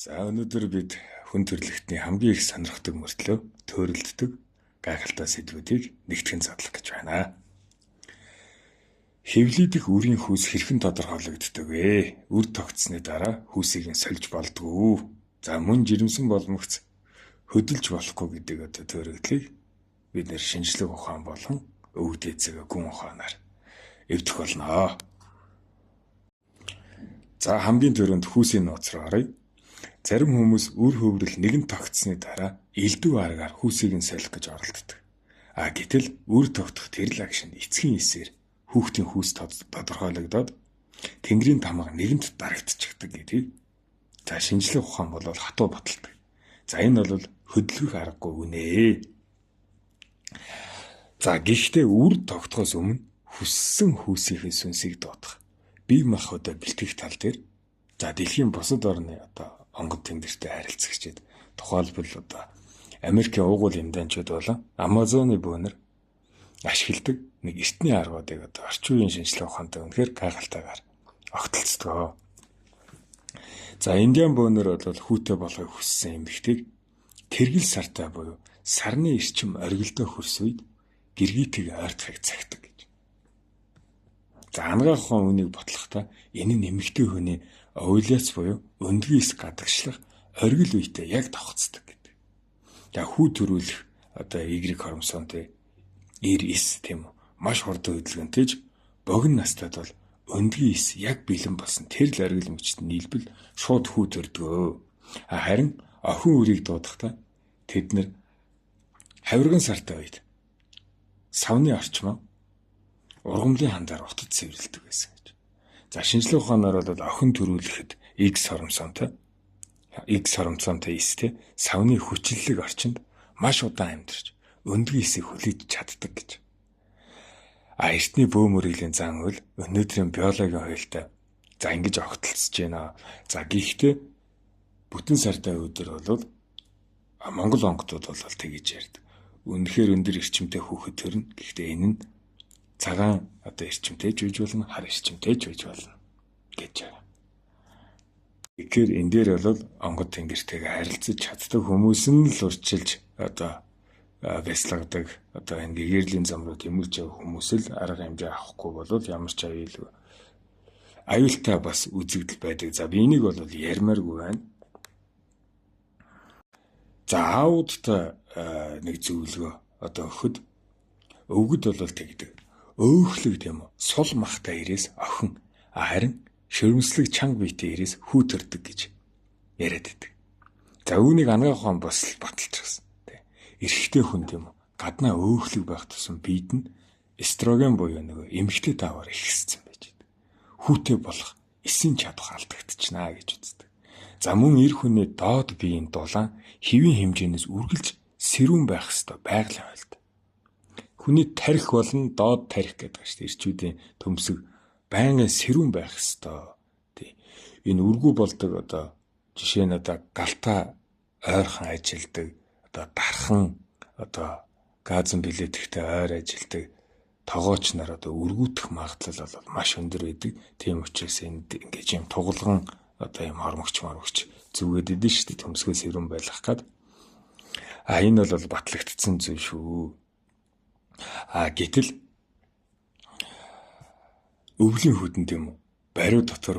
За өнөөдөр бид хүн төрөлхтний хамгийн их сонирхдаг мөртлөө төөрөлддөг гайхалтай сэдвүүдийг нэгтгэн задлах гэж байна. Хэвлийдэх үрийн хүүс хэрхэн тодорхойлогддог вэ? Үр тогтсны дараа хүүсийг нь сольж болдгоо. За мөн жирэмсэн боломгц хөдөлж болохгүй гэдэг төөрөгдлийг бид нэр шинжлэх ухаан болон өвөг дээдсээ гүн ухаанаар эвдэх болно. За хамгийн түрүүнд хүүсийн нууц руу оръё. Зарим хүмүүс үр хөврөл нэгэн тогтсны дараа элдв аргаар хүүсийг нь солих гэж оролддог. Гэтэл үр тогтох тэрл агшинд эцгийн эсээр хүүхдийн хүүс тодорхойлогдоод тэнгэрийн тамга нэгэнт дарагдчихдаг гэдгийг шинжлэх ухаан бол хатуу баталдаг. За энэ бол хөдөлгөх аргагүй үнэ. За гэхдээ үр тогтохоос өмнө хүссэн хүүсийнхээ сүнсийг дуудах бие махбодоо бэлтгэх тал дээр дэлхийн бусад орны онгод тэнгэртэй харилцагчид тухайлбал Америкийн уугуул эмдаанчууд болон Амазоны бөөнөр ашигладаг нэг эртний аргуудыг орчин үеийн шинжлэх ухаантай үнэхээр гайхалтайгаар огтлцдог. За Индиан бөөнөр бол хүүтэй болохыг хүссэн эмэгтэйг тэргэл сартай буюу сарны эрчим оргилдоо хөрс үед гэргийтийг ойртохыг цагтдаг гэж. За анагаах ухаан үнийг ботлохдоо энэ нь эмэгтэй хүний овуляц буюу өндгийс гадагшлах оргил үедээ яг тогтцдог гэдэг. Хүү төрүүлэх Y хромосомтой RS тийм үү маш хурдан хөдөлгөөнтэйж богино настайд бол өндгийс яг бэлэн болсон тэрл оргил мөчт нийлбэл шууд хүү төрдгөө. Харин охин үрийг дуудахдаа тэд нар хавирган сартай үед савны орчмоо ургамлын хандаар утад цэвэрлдэг байсан гэж. За шинжлэх ухаанаар бол охин төрүүлэхэд X хромосомтой эстэй савны хүчлэлэг орчинд маш удаан амьдарч өндгийсийг хүлээж чаддаг гэж. Эртний бөөмөрийн зан үйл өнөөдрийн биологийн хуультай ингэж огтлцож байна. Гэхдээ бүтэн сартай өдөр бол Монгол онгодууд бол тэгэж ярьдаг. Үнэхээр өндөр эрчимтэй хүүхэд төрнө. Гэхдээ энэ нь цагаан эрчимтэй ч үж болно, хар эрчимтэй ч үж болно гэж байна. Тэгэхээр энэ дээр бол онгод тэнгэртэйгээ харилцаж чаддаг хүмүүс нь л урьдчилж бясалгадаг энэ гэгэрлийн зам руу тэмүүлж явах хүмүүс л арга хэмжээ авахгүй бол ямар ч аюултай бас үзэгдэл байдаг. За би энийг бол ярмааргүй байна. За аудтай нэг зөвлөгөө өгөхөд өвгөд бол тэгдэг. Өөхлөг тийм үү? Сул махтай ирээс охин, харин шөрмслэг чанга биетэй ирээс хүү төрдөг гэж яриад байдаг. За үүнийг анагаах ухаан бас баталчихсан. Эрэгтэй хүн тийм үү? Гаднаа өөхлөг байх тусам биед нь эстроген буюу эмэгтэй даваар ихссэн байж байдаг. Хүүтэй болох эсийн чадах алдагдчихна гэж үздэг. За мөн эр хүний доод биеийн дулаан хэвийн хэмжээнээс үргэлж сэрүүн байх ёстой байгалийн хуульд. Хүний тарих болон доод тарих гэдэг ба шүү дээ. Ирчүүдийн төмсөг байнгын сэрүүн байх ёстой. Энэ үргүү болдог жишээ нь галтаа ойрхон ажилдаг, дархан газан билетгэхтэй ойр ажилдаг тогооч нар үргүүтэх магадлал бол маш өндөр байдаг. Тийм учраас энд ингэж юм тугалган юм хормогч зүгээд идэв шүү дээ. Төмсгөө сэрүүн байлгах гээд. Энэ бол батлагдсан зүйл шүү. Гэтэл өвлийн хүдэн тийм үү? Бариу дотор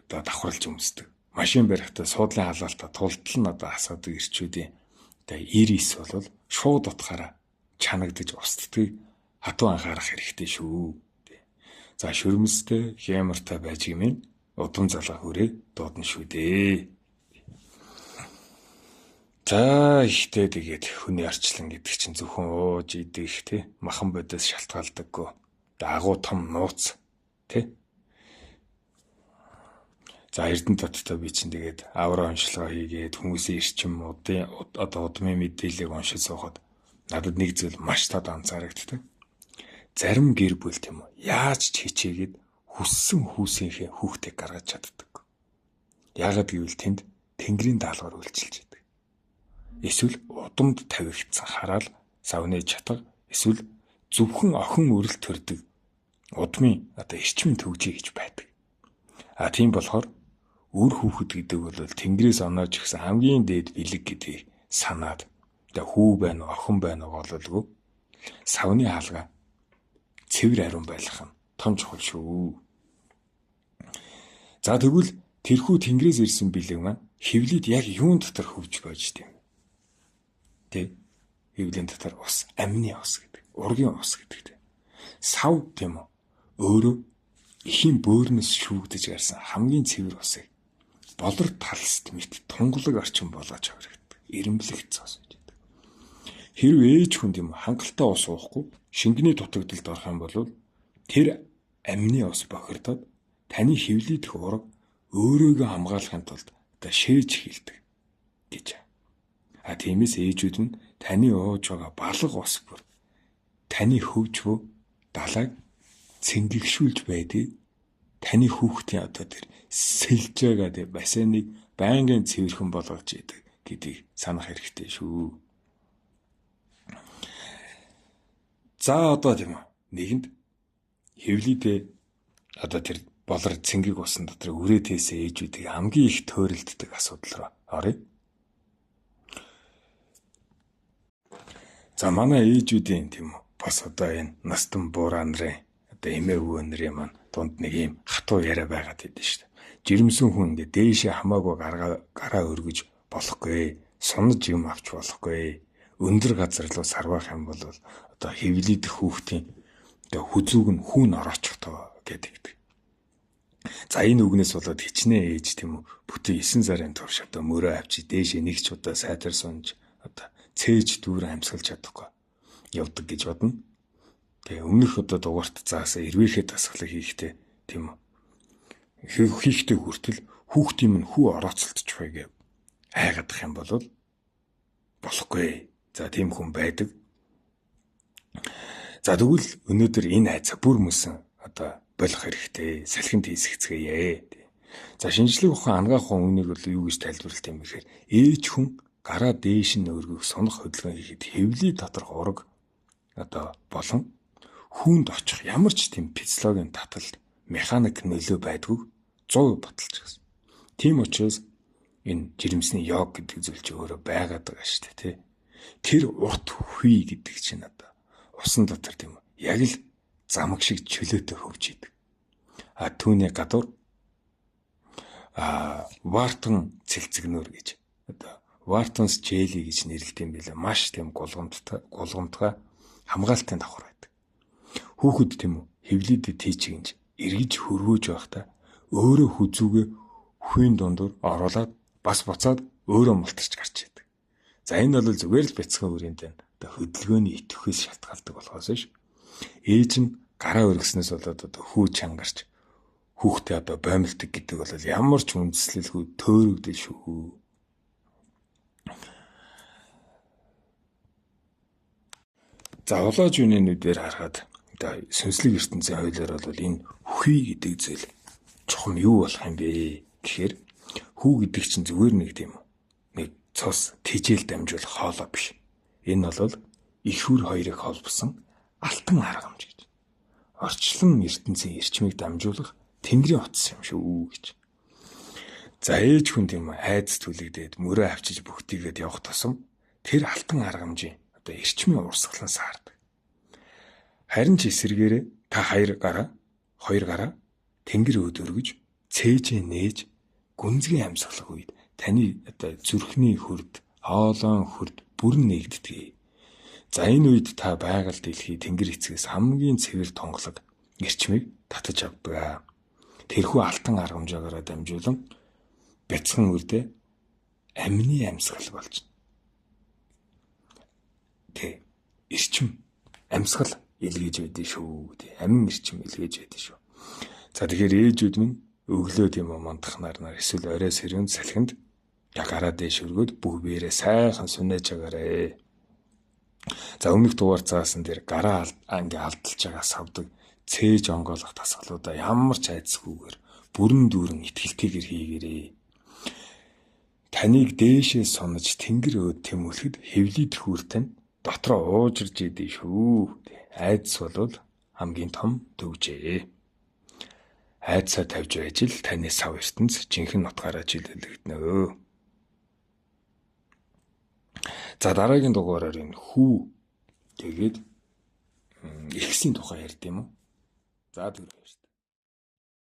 давхарлаж өмсдөг. Машин барихтаа суудлын халаалтаа тултал нь асуудаг ирчүүдийн ирис бол шууд утгаараа чанагдаж устдгийг хатуу анхаарах хэрэгтэй шүү. За шөрмөстэй, хямартай байж гэмээр удам залгаа хүрээ дуудана шүү дээ. За ихтэй тэгээд хүний арчлан гэдэг чинь зөвхөн ууж идэх махан бодис шалтгаалдаггүй. Агуу том нууц За Эрдэнэ тодтой би чинь тэгээд авраа онцлогоо хийгээд хүмүүсийн эрчим удмын мэдээллийг уншиж суухад надад нэг зүйл маш тод анзаарэгддэг. Зарим гэр бүл тийм үү яаж ч хичээгээд хүссэн хүүсийнхээ хүүхдийг гаргаж чаддаг. Яагаад гэвэл тэнд тэнгэрийн даалгавар үйлчилж байдаг. Эсвэл удамд тавигдсан хараал савны чатга эсвэл зөвхөн охин өрөл төрдөг удмын эрчмийн төгжий гэж байдаг. Тийм болохоор үр хүүхэд гэдэг бол Тэнгэрээс оноож өгсөн хамгийн дээд бэлэг гэдгийг санаад хүү байна уу, охин байна уу гололгүй савны хаалга цэвэр ариун байлгах нь том чухал шүү. За тэгвэл тэрхүү Тэнгэрээс ирсэн бэлэг маань хевлид яг юун дотор хөвж байж тийм. Тэ хевлийн дотор ус, амины ус гэдэг, ургийн ус гэдэг. Сав тийм үү? Өөрөө эхийн бөөрнөс шүүгдэж гарсан хамгийн цэвэр усыг болор талст мэт тунгалаг орчин болгож аврагддаг. Ирэмблэгт цаас байдаг. Хэрвээ ээж хүн тийм хангалттай ус уухгүй шингэний дутагдалд орох юм бол тэр амины ус бохирдоод таны хевлийдэх ураг өөрийгөө хамгаалахын тулд шээж эхэлдэг гэж. Тиймээс ээжүүд нь таны ууж байгаа балга ус бүр таны хөвж буй далайг цэнгэгшүүлж байдаг. Таны хүүхдийн одоо тэр сэлж байгаа тэр бассейныг байнгын цэвэрхэн болгож идэг гэдгийг санах хэрэгтэй шүү. За одоо тийм үү. Нэгэнд хевлидээ одоо тэр болор цэнгэг усан дотор үрээтэйсээ ээжүүдийг хамгийн их төөрөлддөг асуудал руу оръё. За манай ээжүүдийн тийм үү. Бас одоо энэ настан буураа нарын одоо эмээ өвөө нарын маань дунд нэг юм хатуу яриа байгаад байдсан шүү дээ. Жирэмсэн хүн ингээд дээшээ хамаагүй гараа өргөж болохгүй, сунаж юм авч болохгүй. Өндөр газар руу сарвах юм бол одоо хевлидэх хүүхдийн одоо хүзүүг нь хүүн ороочихдоо гэдэг. За энэ үгнээс болоод хичнээн ээж тийм үү бүтэн 9 сарын турш одоо мөрөө авчи дээшээ нэг ч удаа сайтар сунж одоо цээж дүүрэн амьсгалж чадахгүй явдаг гэж бодно. Тэгээ өмнөх одоо дугаарт заасан эрвээхээ дасгалыг хийхдээ тийм үү хийхдээ хүртэл хүүхдийн минь хүү орооцолдож байгааг айгаадах юм бол болохгүй. За тийм хүн байдаг. За тэгвэл өнөөдөр энэ айцаа бүр мөсөн одоо болох хэрэгтэй. Салхинд хийсгэцгээе. За шинжлэх ухаан ангаах үнийг бол юу гэж тайлбарлалт юм гэхээр ээж хүн гараа дээш нь өргөх сунах хөдөлгөөн хийхэд хевли доторх ураг одоо болон хүүнд очих ямар ч тийм физиологийн таталт механик нөлөө байдгүй 100% баталж гисэн. Тийм учраас энэ жирэмсний йог гэдэг зүйл чи өөрөө байгаад байгаа шүү дээ тий. Тэр урт хүй гэдэг чинь одоо усан дотор тийм яг л замаг шиг чөлөөтэй хөвж идэг. Түүний гадуур вартан цэлцэгнөр гэж одоо Wharton's jelly гэж нэрлэдэг юм билээ. Маш тийм гулгамттай хамгаалтын давхар байдаг. Хүүхэд тийм үү хевлидэд тийчгэнж эргэж хөрвөөж байхдаа өөрөө хүзүүгээ хүйн дундуур оруулаад бас буцаад өөрөө мултарч гарч идэг. За энэ бол зүгээр л бяцхан үрийнтэй хөдөлгөөний идэвхээс шалтгаалдаг болохоос ш. Ээж нь гараа өргөснөөс болоод одоо хүү чангарч хүүхдээ одоо боомлдог гэдэг бол ямар ч үндэслэлгүй төөрөгдөл шүү. За улааж үнэнүүдээр харахад одоо сүнслэг ертөнцийн хуулиар бол энэ хүй гэдэг зүйл чухам юу болох юм бэ гэхээр хүү гэдэг чинь зүгээр нэг тийм нэг цус тижэл дамжуулах хоолой биш. Энэ бол их хүр хоёрыг холбосон алтан аргамж гэж. Орчлон ертөнцийн эрчмийг дамжуулах Тэнгэрийн утас юм шүү гэж. За ээж хүн тийм айдас түлэгдээд мөрөө авчиж бүгтийгээд явах тусам тэр алтан аргамжийн одоо эрчмийн урсгалан саардаг. Харин ч эсэргээрээ та хоёр гараа тэнгэр өд өргөж цээжээ нээж гүнзгий амьсгалах үед таны одоо зүрхний хурд, хоолойн хурд бүрэн нэгддэг. За энэ үед та байгаль дэлхий тэнгэр эцгээс хамгийн цэвэр тонголог эрчмийг татаж авдаг. Тэрхүү алтан аргамжаагаар дамжуулан бяцхан үрдээ амины амьсгал болж. Тэ эрчим амьсгал илгээж байдیں۔ Шүү. Тэ амин эрчим илгээж байдیں۔ Шүү. За тэгэхээр ээжүүд минь өглөө тийм мандах нарнаар эсвэл орой сэрүүн салхинд гараа дээш өргөд бүх биерээ сайхан сүнэж агаарэ. За өмнөх дугаар заасан дээр гараа ингээ алдалж байгаа савдаг цээж онгоолох тасгалуудаа ямар ч айцгүйгээр бүрэн дүүрэн итгэлтэйгээр хийгээрэй. Таныг дээшээ сунаж тэнгэр өөд тэмүүлэхэд хевлид хүүртэн дотроо уужирж идэв шүү. Айдас бол хамгийн том төвжээ. айдсаа тавьж байж л таны сав ертөнц жинхэнэ утгаараа чиглэлэгдэнэ. За дараагийн дугаараар энэ хүү тэгээд ихсийн тухай ярьд юм уу? За түр баярлалаа.